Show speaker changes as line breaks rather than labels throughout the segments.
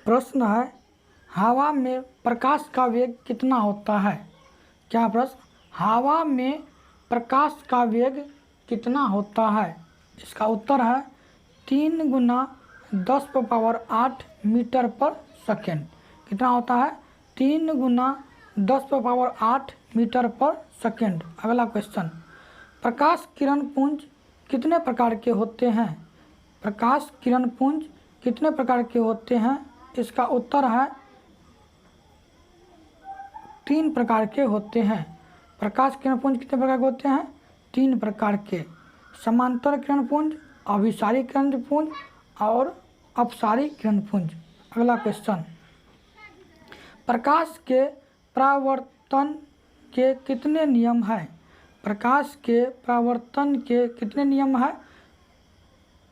प्रश्न है, हवा में प्रकाश का वेग कितना होता है? क्या प्रश्न? हवा में प्रकाश का वेग कितना होता है? इसका उत्तर है 3 गुना 10⁸ मीटर पर सेकेंड। कितना होता है? 3 गुना 10⁸ मीटर पर सेकेंड। अगला क्वेश्चन, प्रकाश किरण पुंज कितने प्रकार के होते हैं? प्रकाश किरण पुंज कितने प्रकार के होते हैं? इसका उत्तर है 3 प्रकार के होते हैं। प्रकाश किरण पुंज कितने प्रकार के होते हैं? 3 प्रकार के। समांतर किरण पुंज, अभिसारी किरण पुंज और अपसारी किरण पुंज। अगला क्वेश्चन, प्रकाश के परावर्तन के कितने नियम हैं? प्रकाश के परावर्तन के कितने नियम हैं?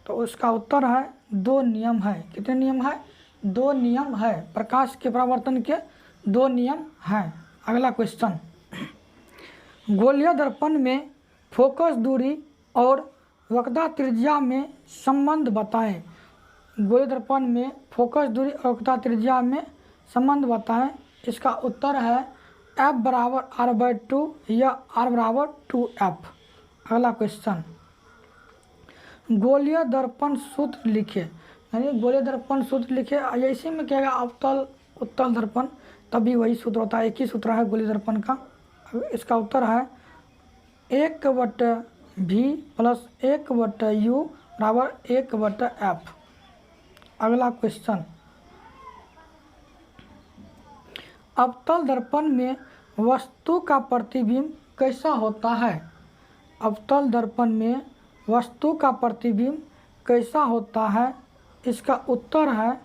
तो उसका उत्तर है 2 नियम है। कितने नियम है? 2 नियम है। प्रकाश के परावर्तन के 2 नियम हैं। अगला क्वेश्चन, गोलीय दर्पण में फोकस दूरी और वक्रता त्रिज्या में संबंध बताएं। गोलीय दर्पण में फोकस दूरी और वक्रता त्रिज्या में संबंध बताएं। इसका उत्तर है F बराबर R/2 या R बराबर 2F। अगला क्वेश्चन, गोलीय दर्पण सूत्र लिखे। यानी गोलीय दर्पण सूत्र लिखे, इसी में क्या है अवतल उत्तल दर्पण, तभी वही सूत्र होता है। एक ही सूत्र है गोलीय दर्पण का। इसका उत्तर है 1/V प्लस 1/U बराबर 1/F। अगला क्वेश्चन, अवतल दर्पण में वस्तु का प्रतिबिंब कैसा होता है? अवतल दर्पण में वस्तु का प्रतिबिंब कैसा होता है? इसका उत्तर है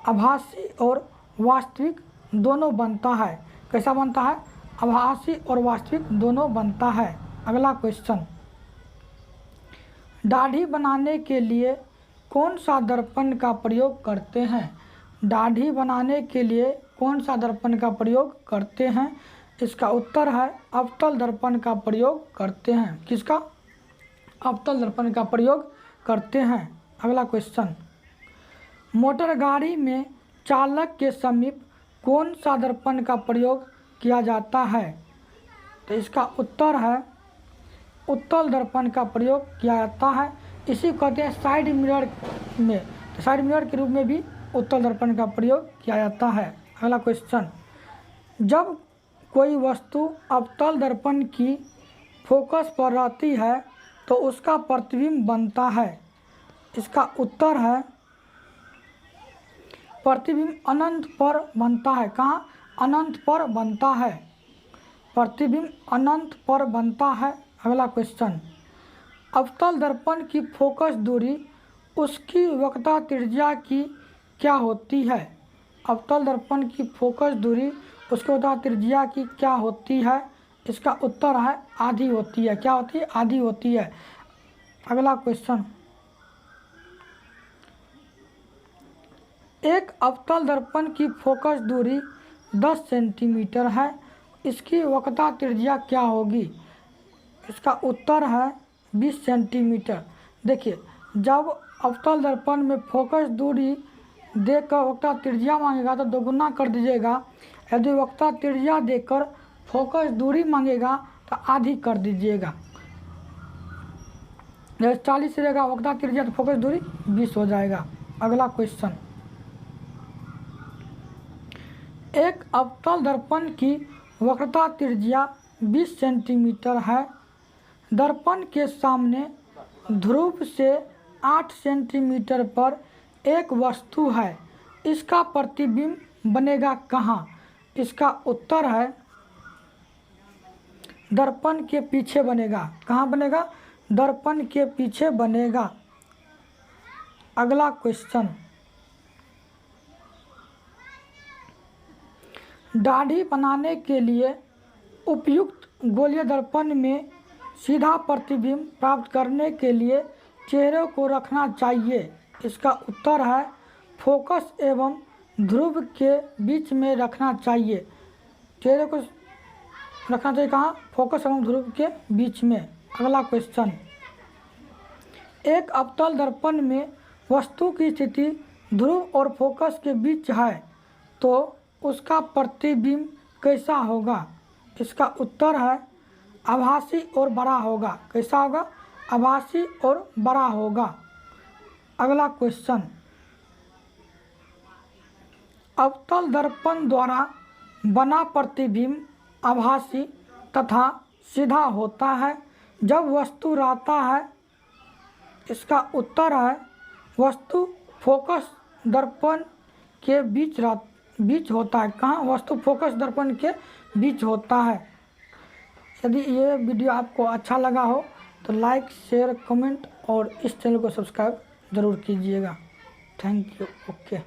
आभासी और वास्तविक दोनों बनता है। कैसा बनता है? आभासी और वास्तविक दोनों बनता है। अगला क्वेश्चन, दाढ़ी बनाने के लिए कौन सा दर्पण का प्रयोग करते हैं? दाढ़ी बनाने के लिए कौन सा दर्पण का प्रयोग करते हैं? इसका उत्तर है अवतल दर्पण का प्रयोग करते हैं। किसका? अवतल दर्पण का प्रयोग करते हैं। अगला क्वेश्चन, मोटर गाड़ी में चालक के समीप कौन सा दर्पण का प्रयोग किया जाता है? तो इसका उत्तर है उत्तल दर्पण का प्रयोग किया जाता है। इसी को कहते हैं साइड मिरर में। तो साइड मिरर के रूप में भी उत्तल दर्पण का प्रयोग किया जाता है। अगला क्वेश्चन, जब कोई वस्तु अवतल दर्पण की फोकस पर रहती है तो उसका प्रतिबिंब बनता है। इसका उत्तर है प्रतिबिंब अनंत पर बनता है। कहाँ? अनंत पर बनता है। प्रतिबिंब अनंत पर बनता है। अगला क्वेश्चन, अवतल दर्पण की फोकस दूरी उसकी वक्रता त्रिज्या की क्या होती है? अवतल दर्पण की फोकस दूरी उसकी वक्रता त्रिज्या की क्या होती है? इसका उत्तर है आधी होती है। क्या होती है? आधी होती है। अगला क्वेश्चन, एक अवतल दर्पण की फोकस दूरी 10 सेंटीमीटर है। इसकी वक्रता त्रिज्या क्या होगी? इसका उत्तर है 20 सेंटीमीटर। देखिए, जब अवतल दर्पण में फोकस दूरी देकर वक्रता त्रिज्या मांगेगा तो दोगुना कर दीजिएगा। यदि वक्रता त्रिज्या देकर फोकस दूरी मांगेगा तो आधी कर दीजिएगा। जैसे 40 रहेगा वक्रता त्रिज्या तो फोकस दूरी 20 हो जाएगा। अगला क्वेश्चन, एक अवतल दर्पण की वक्रता त्रिज्या 20 सेंटीमीटर है। दर्पण के सामने ध्रुव से 8 सेंटीमीटर पर एक वस्तु है। इसका प्रतिबिंब बनेगा कहाँ? इसका उत्तर है दर्पण के पीछे बनेगा। कहाँ बनेगा? दर्पण के पीछे बनेगा। अगला क्वेश्चन, दाढ़ी बनाने के लिए उपयुक्त गोलीय दर्पण में सीधा प्रतिबिंब प्राप्त करने के लिए चेहरे को रखना चाहिए। इसका उत्तर है फोकस एवं ध्रुव के बीच में रखना चाहिए। चेहरे को रखना चाहिए कहाँ? फोकस एवं ध्रुव के बीच में। अगला क्वेश्चन, एक अवतल दर्पण में वस्तु की स्थिति ध्रुव और फोकस के बीच है तो उसका प्रतिबिंब कैसा होगा? इसका उत्तर है आभासी और बड़ा होगा। कैसा होगा? आभासी और बड़ा होगा। अगला क्वेश्चन, अवतल दर्पण द्वारा बना प्रतिबिंब आभासी तथा सीधा होता है जब वस्तु रहता है। इसका उत्तर है वस्तु फोकस दर्पण के बीच होता है। कहाँ? वस्तु फोकस दर्पण के बीच होता है। यदि ये वीडियो आपको अच्छा लगा हो तो लाइक, शेयर, कमेंट और इस चैनल को सब्सक्राइब ज़रूर कीजिएगा। Thank you. ओके।